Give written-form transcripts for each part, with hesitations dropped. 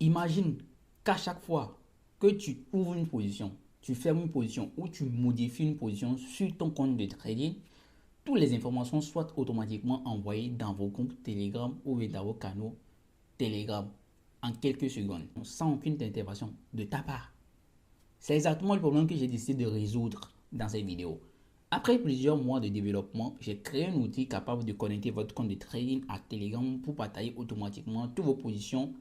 Imagine qu'à chaque fois que tu ouvres une position, tu fermes une position ou tu modifies une position sur ton compte de trading, toutes les informations soient automatiquement envoyées dans vos groupes Telegram ou dans vos canaux Telegram en quelques secondes, sans aucune intervention de ta part. C'est exactement le problème que j'ai décidé de résoudre dans cette vidéo. Après plusieurs mois de développement, j'ai créé un outil capable de connecter votre compte de trading à Telegram pour partager automatiquement toutes vos positions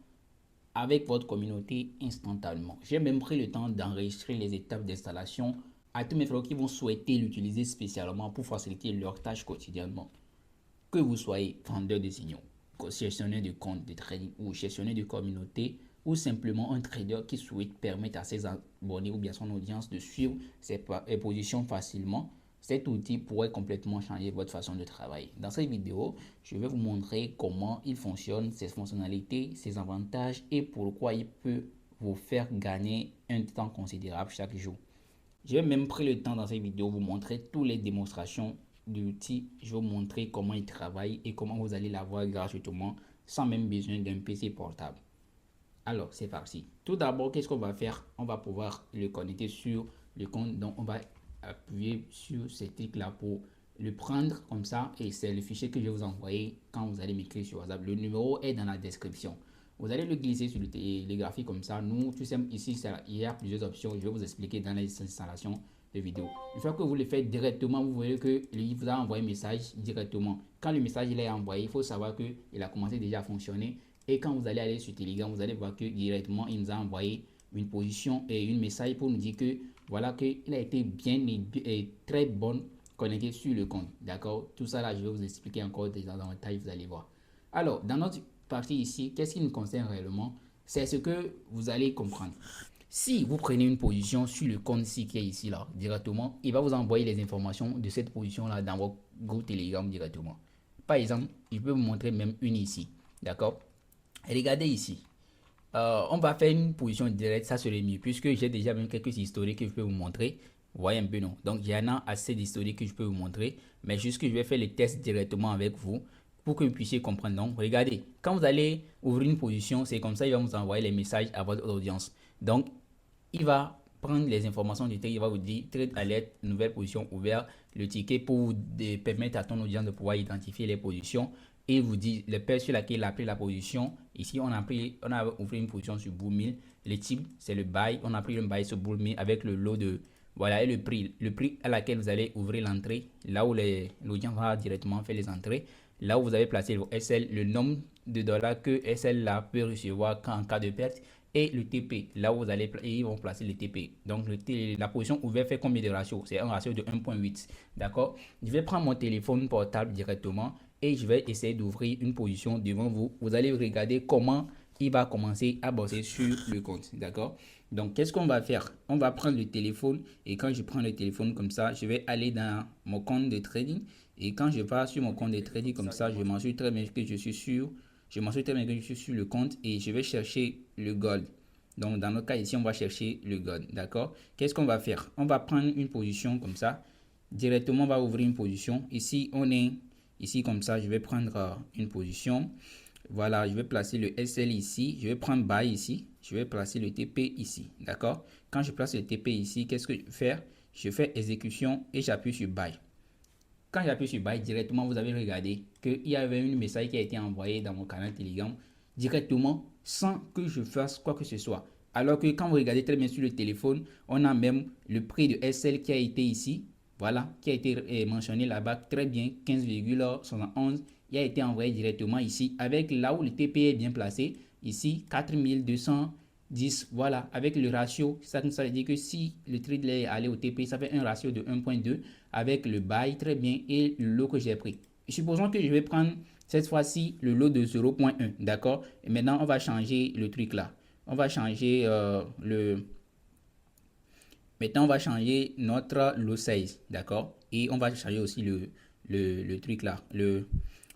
avec votre communauté instantanément. J'ai même pris le temps d'enregistrer les étapes d'installation à tous mes frères qui vont souhaiter l'utiliser spécialement pour faciliter leurs tâches quotidiennement. Que vous soyez vendeur de signaux, gestionnaire de compte de trading ou gestionnaire de communauté ou simplement un trader qui souhaite permettre à ses abonnés ou bien son audience de suivre ses positions facilement, cet outil pourrait complètement changer votre façon de travailler. Dans cette vidéo, je vais vous montrer comment il fonctionne, ses fonctionnalités, ses avantages et pourquoi il peut vous faire gagner un temps considérable chaque jour. J'ai même pris le temps dans cette vidéo de vous montrer toutes les démonstrations de l'outil. Je vais vous montrer comment il travaille et comment vous allez l'avoir gratuitement sans même besoin d'un PC portable. Alors, c'est parti. Tout d'abord, qu'est-ce qu'on va faire? On va pouvoir le connecter sur le compte. Donc, on va appuyer sur ce truc-là pour le prendre comme ça. Et c'est le fichier que je vais vous envoyer quand vous allez m'écrire sur WhatsApp. Le numéro est dans la description. Vous allez le glisser sur les graphiques comme ça. Nous, tout simple, ici, il y a plusieurs options. Je vais vous expliquer dans les installations de vidéo. Une fois que vous le faites directement, vous voyez que il vous a envoyé un message directement. Quand le message il est envoyé, il faut savoir qu'il a commencé déjà à fonctionner. Et quand vous allez aller sur Telegram, vous allez voir que directement, il nous a envoyé une position et un message pour nous dire que voilà qu'il a été bien et très bonne connecté sur le compte. D'accord? Tout ça là, je vais vous expliquer encore dans le détail, vous allez voir. Alors, dans notre partie ici, qu'est-ce qui nous concerne réellement? C'est ce que vous allez comprendre. Si vous prenez une position sur le compte ici qui est ici là, directement, il va vous envoyer les informations de cette position là dans votre groupe Telegram directement. Par exemple, il peut vous montrer même une ici. D'accord? Regardez ici. On va faire une position directe, ça serait mieux, puisque j'ai déjà même quelques historiques que je peux vous montrer. Vous voyez un peu, non? Donc, il y en a assez d'historiques que je peux vous montrer, mais juste que je vais faire les tests directement avec vous pour que vous puissiez comprendre. Donc, regardez, quand vous allez ouvrir une position, c'est comme ça, il va vous envoyer les messages à votre audience. Donc, il va prendre les informations du trade, il va vous dire trade alert, nouvelle position ouverte, le ticket pour vous permettre à ton audience de pouvoir identifier les positions et vous dit le paire sur laquelle il a pris la position. Ici, on a ouvert une position sur Bull 1000. Le type, c'est le buy. On a pris un buy sur Bull 1000 avec le lot de. Voilà, et le prix à laquelle vous allez ouvrir l'entrée, là où l'audience va directement faire les entrées, là où vous avez placé vos SL, le nombre de dollars que SL là peut recevoir en cas de perte, et le TP, là où vous allez, et ils vont placer le TP. Donc, la position ouverte fait combien de ratios? C'est un ratio de 1.8. D'accord? Je vais prendre mon téléphone portable directement et je vais essayer d'ouvrir une position devant vous. Vous allez regarder comment il va commencer à bosser sur le compte. D'accord? Donc, qu'est-ce qu'on va faire? On va prendre le téléphone et quand je prends le téléphone comme ça, je vais aller dans mon compte de trading. Et quand je pars sur mon compte de trading comme ça, je m'assure très bien que je suis sûr. Je m'assure très bien que je suis sur le compte et je vais chercher le gold. Donc, dans notre cas ici, on va chercher le gold. D'accord? Qu'est-ce qu'on va faire? On va prendre une position comme ça. Directement, on va ouvrir une position. Ici, on est ici comme ça. Je vais prendre une position. Voilà, je vais placer le SL ici. Je vais prendre buy ici. Je vais placer le TP ici. D'accord? Quand je place le TP ici, qu'est-ce que je vais faire? Je fais exécution et j'appuie sur buy. Quand j'appuie sur buy, directement, vous avez regardé qu'il y avait un message qui a été envoyé dans mon canal Telegram directement sans que je fasse quoi que ce soit. Alors que quand vous regardez très bien sur le téléphone, on a même le prix de SL qui a été ici. Voilà, qui a été mentionné là-bas très bien, 15,71. Il a été envoyé directement ici avec là où le TP est bien placé. Ici, 4210. Voilà, avec le ratio, ça veut dire que si le trade est allé au TP, ça fait un ratio de 1.2 avec le buy très bien et le lot que j'ai pris. Supposons que je vais prendre cette fois-ci le lot de 0.1, d'accord? Et maintenant, on va changer le truc là. On va changer Maintenant, on va changer notre lot size, d'accord? Et on va changer aussi le truc là.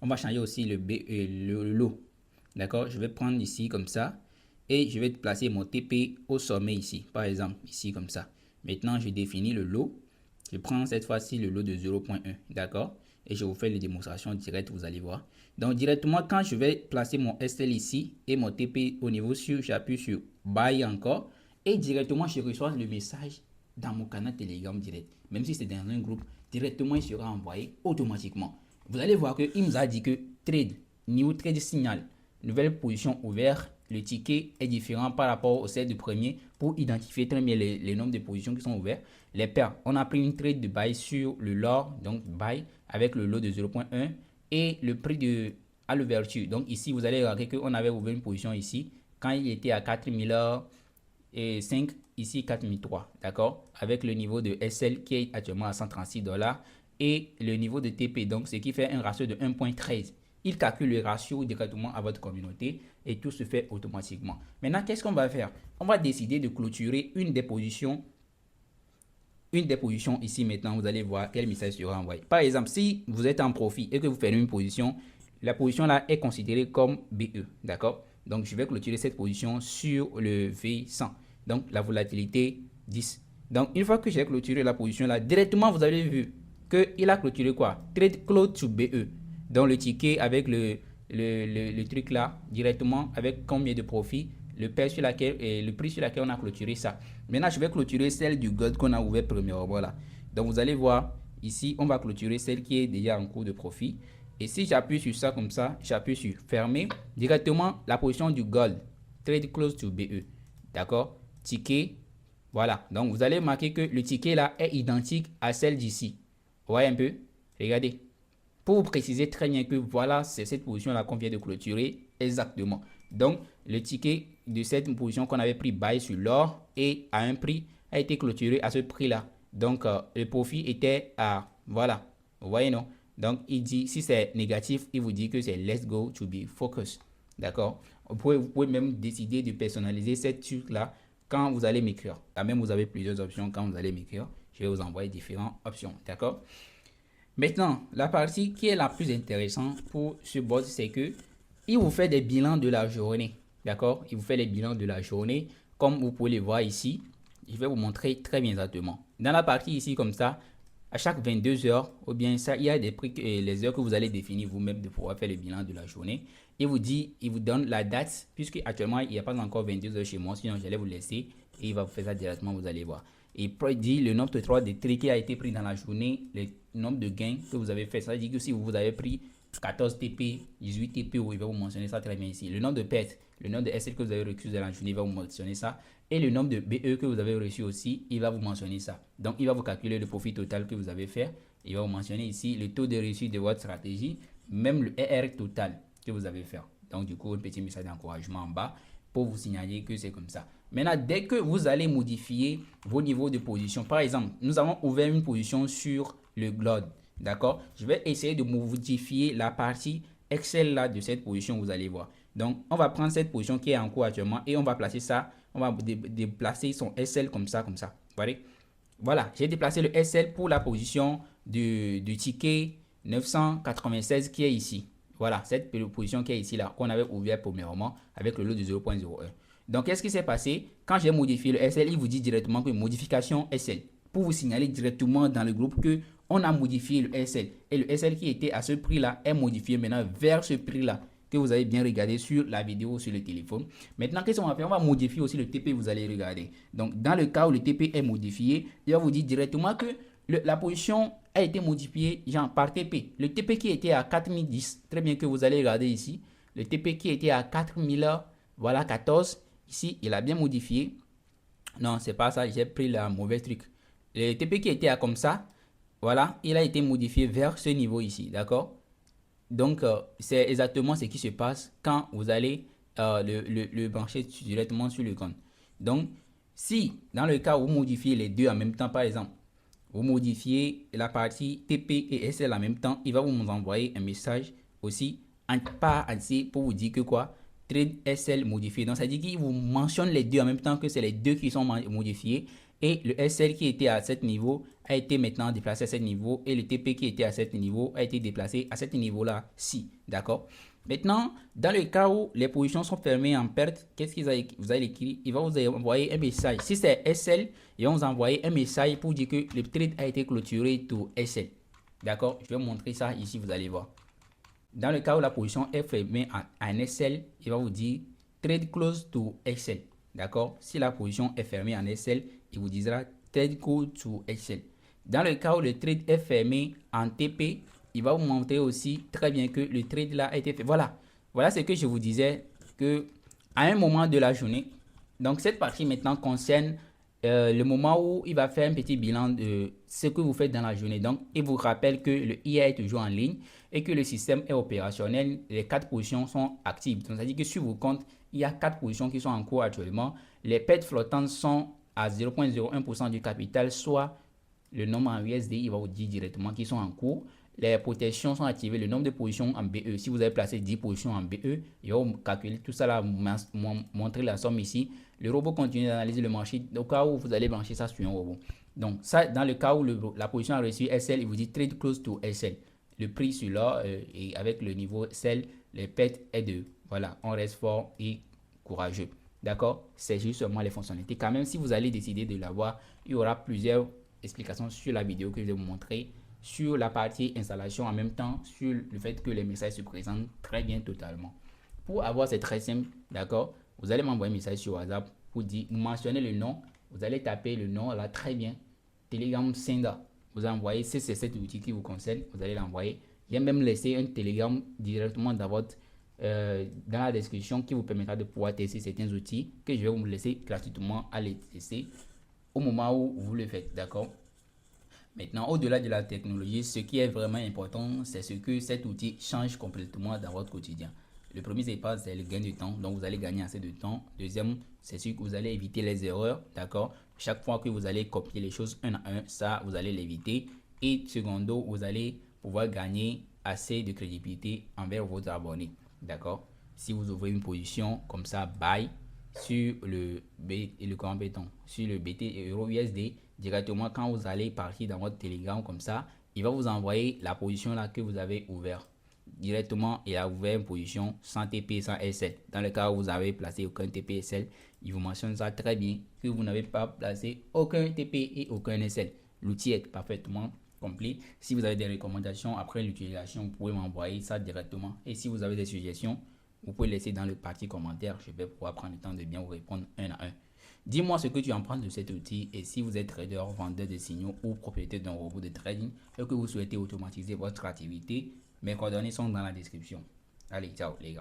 On va changer aussi le lot, d'accord? Je vais prendre ici comme ça. Et je vais placer mon TP au sommet ici, par exemple, ici comme ça. Maintenant, je définis le lot. Je prends cette fois-ci le lot de 0.1, d'accord? et je vous fais les démonstrations directes, vous allez voir. Donc directement, quand je vais placer mon SL ici et mon TP au niveau sur, j'appuie sur Buy encore et directement je reçois le message dans mon canal Telegram direct. Même si c'est dans un groupe, directement il sera envoyé automatiquement. Vous allez voir qu'il nous a dit que trade, new trade signal, nouvelle position ouverte. Le ticket est différent par rapport au set du premier pour identifier très bien les nombres de positions qui sont ouvertes. Les paires, on a pris une trade de buy sur le LOR, donc buy avec le lot de 0.1 et le prix à l'ouverture. Donc ici, vous allez remarquer qu'on avait ouvert une position ici quand il était à 4005, ici 4003, d'accord? Avec le niveau de SL qui est actuellement à 136 $ et le niveau de TP, donc ce qui fait un ratio de 1.13. Il calcule le ratio directement à votre communauté et tout se fait automatiquement. Maintenant, qu'est-ce qu'on va faire? On va décider de clôturer une des positions ici maintenant. Vous allez voir quel message sera envoyé. Par exemple, si vous êtes en profit et que vous faites une position, la position là est considérée comme BE, d'accord? Donc, je vais clôturer cette position sur le V100. Donc, la volatilité 10. Donc, une fois que j'ai clôturé la position là, directement, vous avez vu qu'il a clôturé quoi? Trade close to BE. Donc le ticket avec le truc là, directement avec combien de profit, le prix sur lequel on a clôturé ça. Maintenant, je vais clôturer celle du gold qu'on a ouvert premièrement là. Donc vous allez voir, ici, on va clôturer celle qui est déjà en cours de profit. Et si j'appuie sur ça comme ça, j'appuie sur fermer, directement la position du gold, trade close to BE. D'accord? Ticket, voilà. Donc vous allez marquer que le ticket là est identique à celle d'ici. Vous voyez un peu? Regardez. Pour vous préciser très bien que voilà, c'est cette position-là qu'on vient de clôturer exactement. Donc, le ticket de cette position qu'on avait pris buy sur l'or et à un prix a été clôturé à ce prix-là. Donc, le profit était à, voilà, vous voyez non? Donc, il dit, si c'est négatif, il vous dit que c'est let's go to be focused. D'accord? Vous pouvez même décider de personnaliser cette truc-là quand vous allez m'écrire. Là même, vous avez plusieurs options quand vous allez m'écrire. Je vais vous envoyer différentes options. D'accord? Maintenant, la partie qui est la plus intéressante pour ce bot, c'est que il vous fait des bilans de la journée. D'accord? Il vous fait les bilans de la journée. Comme vous pouvez le voir ici, je vais vous montrer très bien exactement. Dans la partie ici, comme ça, à chaque 22 heures, ou bien ça, il y a des prix, les heures que vous allez définir vous-même de pouvoir faire le bilan de la journée. Il vous donne la date, puisque actuellement, il n'y a pas encore 22 heures chez moi, sinon j'allais vous laisser et il va vous faire ça directement, vous allez voir. Et il dit le nombre total de trades qui a été pris dans la journée, le nombre de gains que vous avez fait. Ça veut dire que si vous avez pris 14 TP, 18 TP, il va vous mentionner ça très bien ici. Le nombre de pertes, le nombre de SL que vous avez reçu dans la journée, il va vous mentionner ça. Et le nombre de BE que vous avez reçu aussi, il va vous mentionner ça. Donc, il va vous calculer le profit total que vous avez fait. Il va vous mentionner ici le taux de réussite de votre stratégie, même le RR total que vous avez fait. Donc, du coup, un petit message d'encouragement en bas pour vous signaler que c'est comme ça. Maintenant, dès que vous allez modifier vos niveaux de position, par exemple, nous avons ouvert une position sur le GLOD, d'accord? Je vais essayer de modifier la partie Excel là de cette position, vous allez voir. Donc, on va prendre cette position qui est en cours actuellement et on va placer ça, on va déplacer son SL comme ça, comme ça. Vous voyez? Voilà, j'ai déplacé le SL pour la position du ticket 996 qui est ici. Voilà, cette position qui est ici là, qu'on avait ouvert premièrement avec le lot de 0.01. Donc, qu'est-ce qui s'est passé? Quand j'ai modifié le SL, il vous dit directement que modification SL. Pour vous signaler directement dans le groupe que on a modifié le SL. Et le SL qui était à ce prix-là est modifié maintenant vers ce prix-là que vous avez bien regardé sur la vidéo sur le téléphone. Maintenant, qu'est-ce qu'on va faire? On va modifier aussi le TP, vous allez regarder. Donc, dans le cas où le TP est modifié, il va vous dire directement que la position a été modifiée genre par TP. Le TP qui était à 4010, très bien que vous allez regarder ici. Le TP qui était à 4000, voilà 14. Ici, il a bien modifié. Non, c'est pas ça, j'ai pris la mauvaise truc. Le TP qui était à comme ça, voilà, il a été modifié vers ce niveau ici, d'accord? Donc, c'est exactement ce qui se passe quand vous allez le brancher directement sur le compte. Donc, si dans le cas où vous modifiez les deux en même temps, par exemple, vous modifiez la partie TP et SL en même temps, il va vous envoyer un message aussi en part entier pour vous dire que quoi? Trade SL modifié. Donc, ça dit qu'il vous mentionne les deux en même temps, que c'est les deux qui sont modifiés. Et le SL qui était à cet niveau a été maintenant déplacé à cet niveau. Et le TP qui était à cet niveau a été déplacé à cet niveau-là-ci. D'accord? Maintenant, dans le cas où les positions sont fermées en perte, qu'est-ce qu'il vous allez écrire? Il va vous envoyer un message. Si c'est SL, il va vous envoyer un message pour dire que le trade a été clôturé to SL. D'accord, je vais montrer ça ici, vous allez voir. Dans le cas où la position est fermée en SL, il va vous dire trade close to SL. D'accord, si la position est fermée en SL, il vous dira trade close to SL. Dans le cas où le trade est fermé en TP, il va vous montrer aussi très bien que le trade là a été fait. Voilà, voilà ce que je vous disais, que à un moment de la journée, donc cette partie maintenant concerne le moment où il va faire un petit bilan de ce que vous faites dans la journée. Donc, il vous rappelle que le IA est toujours en ligne et que le système est opérationnel. Les 4 positions sont actives. Donc, c'est-à-dire que sur vos comptes, il y a 4 positions qui sont en cours actuellement. Les pertes flottantes sont à 0,01% du capital, soit le nombre en USD, il va vous dire directement qu'ils sont en cours. Les protections sont activées, le nombre de positions en BE. Si vous avez placé 10 positions en BE, il va vous calculer tout ça là, montrer la somme ici. Le robot continue d'analyser le marché au cas où vous allez brancher ça sur un robot. Donc ça, dans le cas où la position a reçu SL, il vous dit trade close to SL. Le prix sur là et avec le niveau SL, les pertes est de, voilà, on reste fort et courageux. D'accord? C'est justement les fonctionnalités. Quand même, si vous allez décider de l'avoir, il y aura plusieurs explications sur la vidéo que je vais vous montrer, sur la partie installation en même temps, sur le fait que les messages se présentent très bien totalement. Pour avoir, c'est très simple, d'accord? Vous allez m'envoyer un message sur WhatsApp pour dire, vous mentionnez le nom, vous allez taper le nom là très bien, Telegram Senda. Vous envoyez, si c'est cet outil qui vous concerne, vous allez l'envoyer. J'ai même laissé un Telegram directement dans la description qui vous permettra de pouvoir tester certains outils que je vais vous laisser gratuitement à les tester au moment où vous le faites, d'accord? Maintenant, au-delà de la technologie, ce qui est vraiment important, c'est ce que cet outil change complètement dans votre quotidien. Le premier, c'est le gain de temps, donc vous allez gagner assez de temps. Deuxième, c'est sûr que vous allez éviter les erreurs, d'accord? Chaque fois que vous allez copier les choses un à un, ça, vous allez l'éviter. Et secondo, vous allez pouvoir gagner assez de crédibilité envers vos abonnés, d'accord? Si vous ouvrez une position comme ça, buy, sur le grand béton, sur le BT Euro USD, directement quand vous allez partir dans votre Telegram comme ça, il va vous envoyer la position là que vous avez ouvert. Directement, il a ouvert une position sans TP, sans SL. Dans le cas où vous avez placé aucun TP SL, il vous mentionne ça très bien que vous n'avez pas placé aucun TP et aucun SL. L'outil est parfaitement complet. Si vous avez des recommandations après l'utilisation, vous pouvez m'envoyer ça directement. Et si vous avez des suggestions, vous pouvez laisser dans le partie commentaire. Je vais pouvoir prendre le temps de bien vous répondre un à un. Dis-moi ce que tu en penses de cet outil et si vous êtes trader, vendeur de signaux ou propriétaire d'un robot de trading et que vous souhaitez automatiser votre activité, mes coordonnées sont dans la description. Allez, ciao les gars.